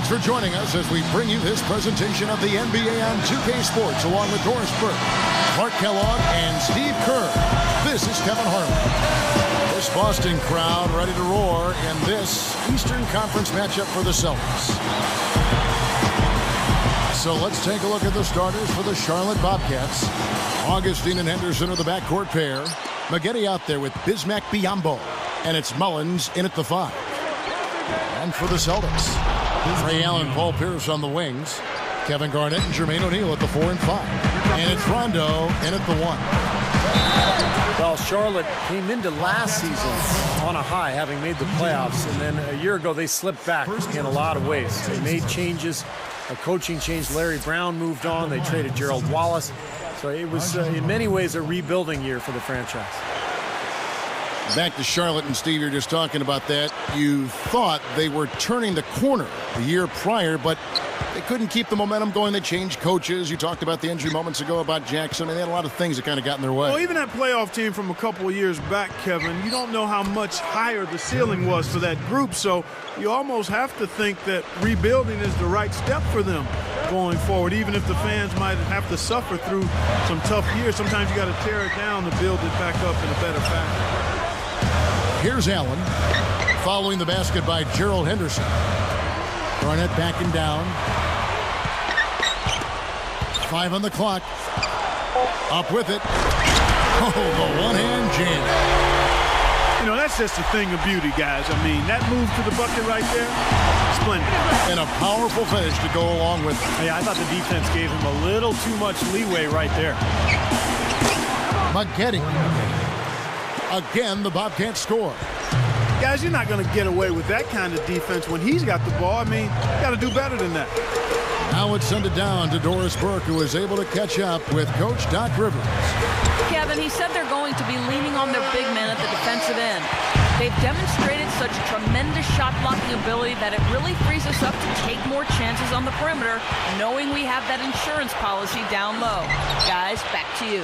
Thanks for joining us as we bring you this presentation of the NBA on 2K Sports, along with Doris Burke, Clark Kellogg, and Steve Kerr. This is Kevin Harlan. This Boston crowd ready to roar in this Eastern Conference matchup for the Celtics. So let's take a look at the starters for the Charlotte Bobcats. Augustine and Henderson are the backcourt pair. Maggette out there with Bismack Biyombo. And it's Mullins in at the 5. And for the Celtics, Ray Allen, Paul Pierce on the wings. Kevin Garnett and Jermaine O'Neal at the 4 and 5. And it's Rondo in at the 1. Well, Charlotte came into last season on a high, having made the playoffs. And then a year ago, they slipped back in a lot of ways. They made changes. A coaching change. Larry Brown moved on. They traded Gerald Wallace. So it was, in many ways, a rebuilding year for the franchise. Back to Charlotte, and Steve, you're just talking about that. You thought they were turning the corner the year prior, but they couldn't keep the momentum going. They changed coaches. You talked about the injury moments ago about Jackson. I mean, they had a lot of things that kind of got in their way. Well, even that playoff team from a couple of years back, Kevin, you don't know how much higher the ceiling was for that group, so you almost have to think that rebuilding is the right step for them going forward, even if the fans might have to suffer through some tough years. Sometimes you got to tear it down to build it back up in a better fashion. Here's Allen, following the basket by Gerald Henderson. Garnett backing down. 5 on the clock. Up with it. Oh, the one-hand jam. You know, that's just a thing of beauty, guys. I mean, that move to the bucket right there, splendid. And a powerful finish to go along with it. Yeah, I thought the defense gave him a little too much leeway right there. Maggette. Again, the Bobcats score. Guys, you're not going to get away with that kind of defense when he's got the ball. I mean, you got to do better than that. Now it's sent it down to Doris Burke, who is able to catch up with Coach Doc Rivers. Kevin, he said they're going to be leaning on their big men at the defensive end. They've demonstrated such tremendous shot blocking ability that it really frees us up to take more chances on the perimeter, knowing we have that insurance policy down low. Guys, back to you.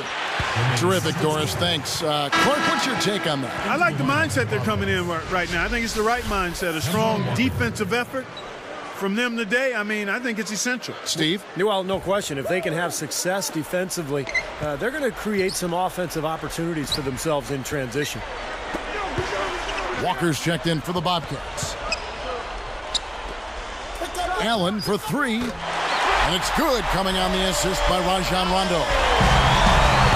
Terrific, Doris. Thanks. Clark, what's your take on that? I like the mindset they're coming in right now. I think it's the right mindset. A strong defensive effort from them today. I mean, I think it's essential. Steve? Well, no question. If they can have success defensively, they're going to create some offensive opportunities for themselves in transition. Walker's checked in for the Bobcats. Allen for 3. And it's good, coming on the assist by Rajon Rondo.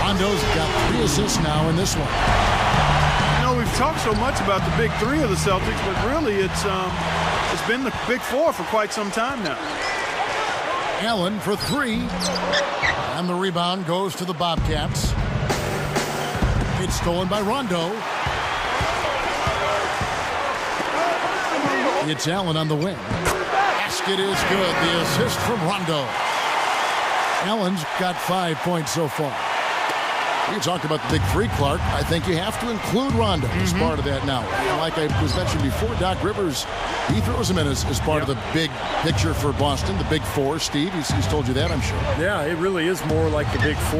Rondo's got 3 assists now in this one. You know, we've talked so much about the big 3 of the Celtics, but really it's been the big 4 for quite some time now. Allen for 3. And the rebound goes to the Bobcats. It's stolen by Rondo. It's Allen on the wing. Basket is good. The assist from Rondo. Allen's got 5 points so far. You talked about the big 3, Clark. I think you have to include Rondo as part of that now. Like I was mentioned before, Doc Rivers, he throws him in as part of the big picture for Boston, the big 4. Steve, he's told you that, I'm sure. Yeah, it really is more like the big 4,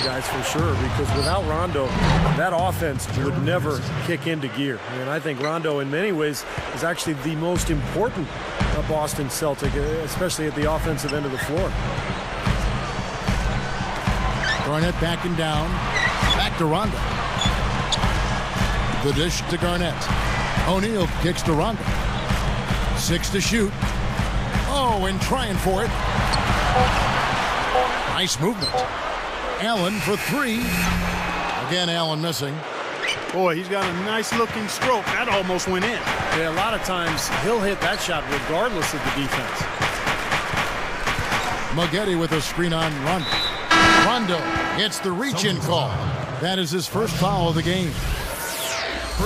guys, for sure, because without Rondo, that offense would never kick into gear. And I think Rondo, in many ways, is actually the most important Boston Celtic, especially at the offensive end of the floor. Garnett backing down. Back to Rondo. The dish to Garnett. O'Neal kicks to Rondo. 6 to shoot. Oh, and trying for it. Nice movement. Allen for 3. Again, Allen missing. Boy, he's got a nice-looking stroke. That almost went in. Yeah, a lot of times he'll hit that shot regardless of the defense. Maggette with a screen on Rondo. Rondo gets the reach-in call. That is his first foul of the game.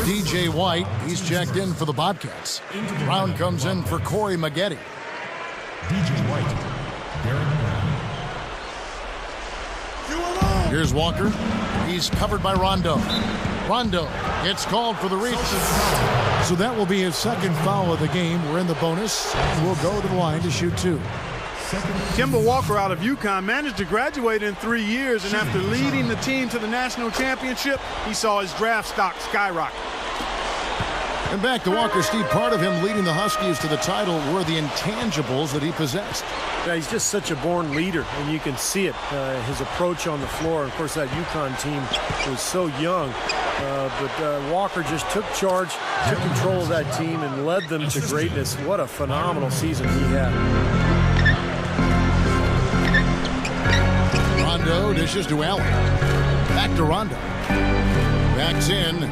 DJ White, he's checked in for the Bobcats. Brown comes in for Corey Maggette. DJ White. Here's Walker. He's covered by Rondo. Rondo gets called for the reach. So that will be his second foul of the game. We're in the bonus. We'll go to the line to shoot 2. Kemba Walker out of UConn managed to graduate in 3 years, and after leading the team to the national championship, he saw his draft stock skyrocket. And back to Walker, Steve, part of him leading the Huskies to the title were the intangibles that he possessed. Yeah, he's just such a born leader, and you can see it, his approach on the floor. Of course, that UConn team was so young, but Walker just took charge, took control of that team, and led them to greatness. What a phenomenal season he had. Rondo dishes to Allen. Back to Rondo. Backs in.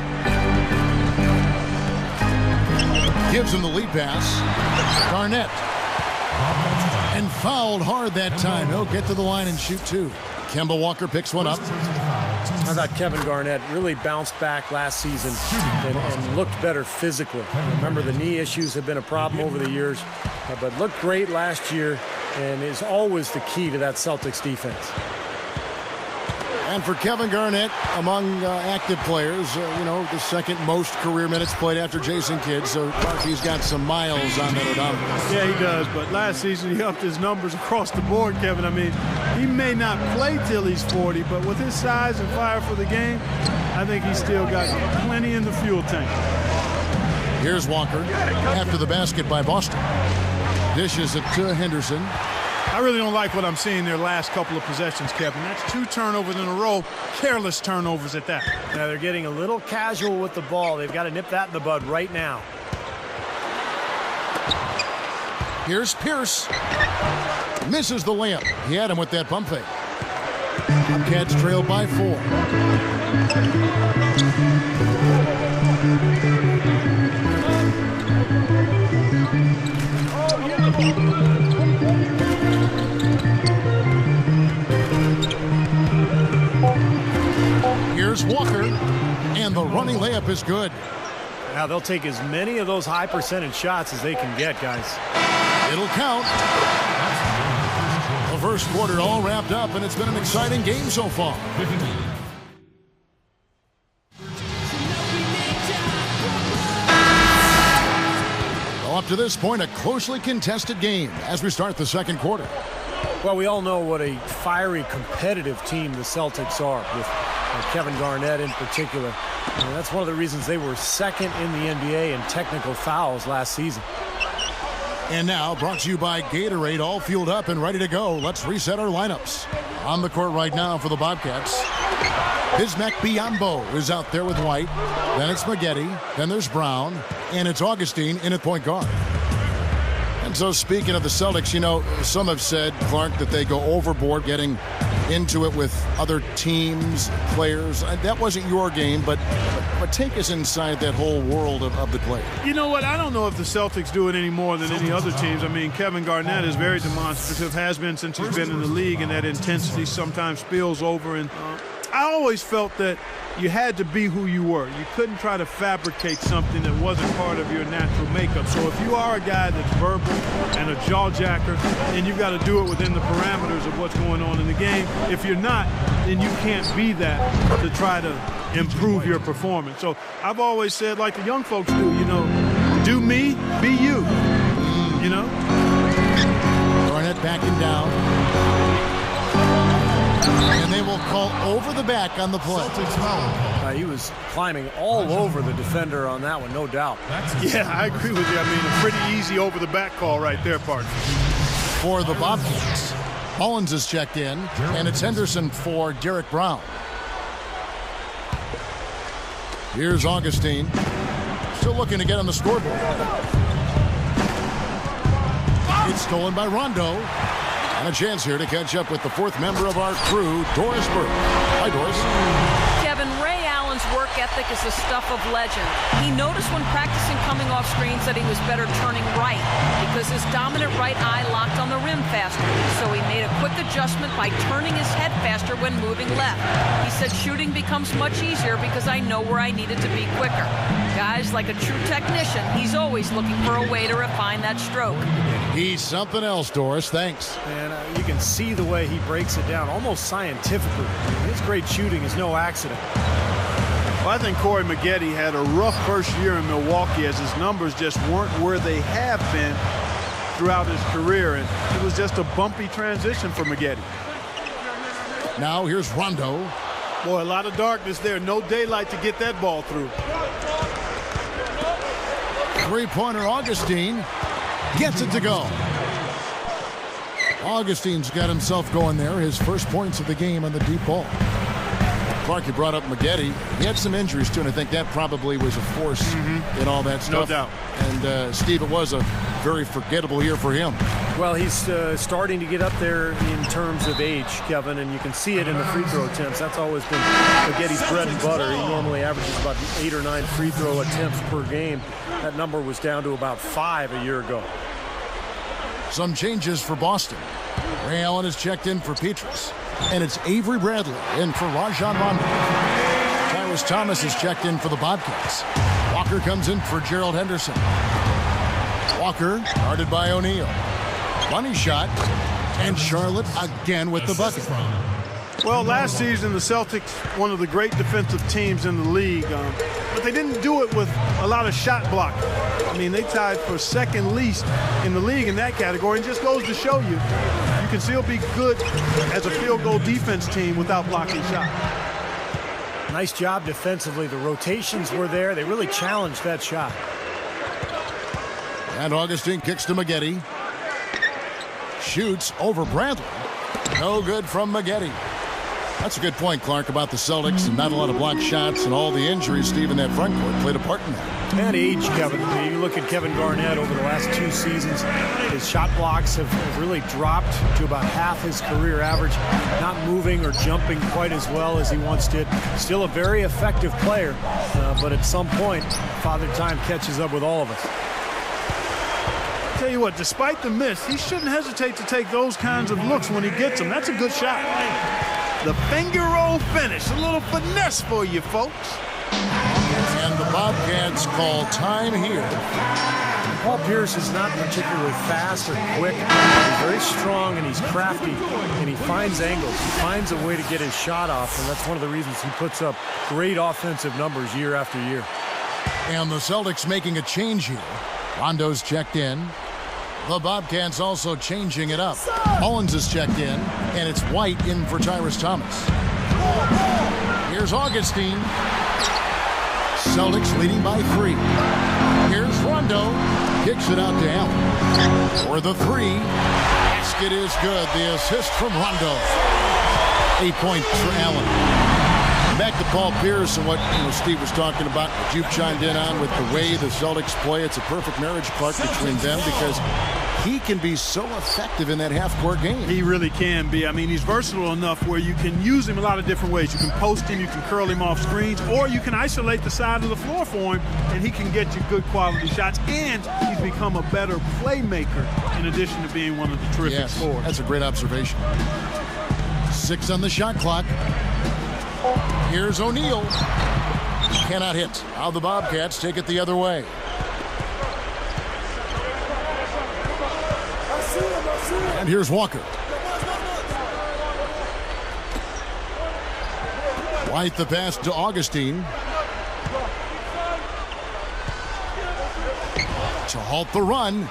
Gives him the lead pass. Garnett. And fouled hard that time. He'll get to the line and shoot two. Kemba Walker picks one up. I thought Kevin Garnett really bounced back last season and looked better physically. Remember, the knee issues have been a problem over the years, but looked great last year and is always the key to that Celtics defense. And for Kevin Garnett, among active players, the second most career minutes played after Jason Kidd. So he's got some miles on that odometer. Yeah, he does. But last season, he upped his numbers across the board, Kevin. I mean, he may not play till he's 40, but with his size and fire for the game, I think he's still got plenty in the fuel tank. Here's Walker after the basket by Boston. Dishes it to Henderson. I really don't like what I'm seeing their last couple of possessions, Kevin. That's 2 turnovers in a row, careless turnovers at that. Now they're getting a little casual with the ball. They've got to nip that in the bud right now. Here's Pierce. Misses the layup. He had him with that pump fake. Bobcats trail by 4. Here's Walker, and the running layup is good. Now they'll take as many of those high percentage shots as they can get, guys. It'll count. The first quarter all wrapped up, and it's been an exciting game so far. Well, up to this point, a closely contested game as we start the second quarter. Well, we all know what a fiery, competitive team the Celtics are, with Kevin Garnett in particular. And that's one of the reasons they were second in the NBA in technical fouls last season. And now, brought to you by Gatorade, all fueled up and ready to go. Let's reset our lineups. On the court right now for the Bobcats, Bismack Biyombo is out there with White. Then it's Maggette. Then there's Brown. And it's Augustine in at point guard. And so speaking of the Celtics, some have said, Clark, that they go overboard getting into it with other teams, players. That wasn't your game, but take us inside that whole world of the play. You know what? I don't know if the Celtics do it any more than any other teams. I mean, Kevin Garnett is very demonstrative, has been since he's been in the league, and that intensity sometimes spills over. And I always felt that you had to be who you were. You couldn't try to fabricate something that wasn't part of your natural makeup. So if you are a guy that's verbal and a jawjacker, then you've got to do it within the parameters of what's going on in the game. If you're not, then you can't be that to try to improve your performance. So I've always said, like the young folks do, do me, be you, Garnett backing down. And they will call over the back on the play. He was climbing all over the defender on that one, no doubt. Yeah, I agree with you. I mean, a pretty easy over the back call right there, partner. For the Bobcats, Mullins is checked in, and it's Henderson for Derek Brown. Here's Augustine, still looking to get on the scoreboard. It's stolen by Rondo. And a chance here to catch up with the fourth member of our crew, Doris Burke. Hi, Doris. Kevin, Ray Allen's work ethic is the stuff of legend. He noticed when practicing coming off screens that he was better turning right because his dominant right eye locked on the rim faster. So he made a quick adjustment by turning his head faster when moving left. He said shooting becomes much easier because I know where I needed to be quicker. Guys, like a true technician, he's always looking for a way to refine that stroke. He's something else, Doris. Thanks. And you can see the way he breaks it down, almost scientifically. His great shooting is no accident. Well, I think Corey Maggette had a rough first year in Milwaukee as his numbers just weren't where they have been throughout his career. And it was just a bumpy transition for Maggette. Now here's Rondo. Boy, a lot of darkness there. No daylight to get that ball through. Three-pointer, Augustine gets it to go. Augustine's got himself going there. His first points of the game on the deep ball. Clark, you brought up Maggette. He had some injuries, too, and I think that probably was a force in all that stuff. No doubt. And, Steve, it was a very forgettable year for him. Well, he's starting to get up there in terms of age, Kevin, and you can see it in the free throw attempts. That's always been Maggette's bread and butter. He normally averages about 8 or 9 free throw attempts per game. That number was down to about 5 a year ago. Some changes for Boston. Ray Allen is checked in for Petrus. And it's Avery Bradley in for Rajon Rondo. Tyrus Thomas is checked in for the Bobcats. Walker comes in for Gerald Henderson. Walker guarded by O'Neal. Money shot. And Charlotte again with the bucket. Well, last season, the Celtics, one of the great defensive teams in the league, but they didn't do it with a lot of shot blocking. I mean, they tied for second least in the league in that category. It just goes to show you, you can still be good as a field goal defense team without blocking shots. Nice job defensively. The rotations were there. They really challenged that shot. And Augustine kicks to Maggette. Shoots over Bradley. No good from Maggette. That's a good point, Clark, about the Celtics and not a lot of blocked shots and all the injuries, Steve, in that front court played a part in that. And age, Kevin. You look at Kevin Garnett over the last 2 seasons, his shot blocks have really dropped to about half his career average, not moving or jumping quite as well as he once did. Still a very effective player, but at some point, Father Time catches up with all of us. Tell you what, despite the miss, he shouldn't hesitate to take those kinds of looks when he gets them. That's a good shot. The finger roll finish, a little finesse for you folks. And the Bobcats call time here. Paul Pierce is not particularly fast or quick. He's very strong and he's crafty and he finds angles. He finds a way to get his shot off, and that's one of the reasons he puts up great offensive numbers year after year. And the Celtics making a change here. Rondo's checked in. The Bobcats also changing it up. Mullins is checked in, and it's White in for Tyrus Thomas. Here's Augustine. Celtics leading by 3. Here's Rondo. Kicks it out to Allen. For the 3. Basket is good. The assist from Rondo. 8 points for Allen. Back to Paul Pierce and what Steve was talking about, what you've chimed in on with the way the Celtics play. It's a perfect marriage, Clark, between them because he can be so effective in that half-court game. He really can be. I mean, he's versatile enough where you can use him a lot of different ways. You can post him, you can curl him off screens, or you can isolate the side of the floor for him, and he can get you good quality shots. And he's become a better playmaker in addition to being one of the terrific scorers. That's a great observation. 6 on the shot clock. Here's O'Neal. Cannot hit. Now the Bobcats take it the other way. And here's Walker. White the pass to Augustine. To halt the run.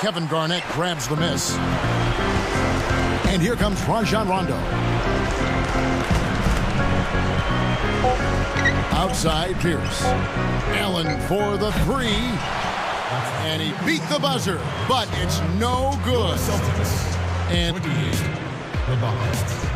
Kevin Garnett grabs the miss. And here comes Rajon Rondo. Outside Pierce. Allen for the 3. And he beat the buzzer, but it's no good. And the Bobcats.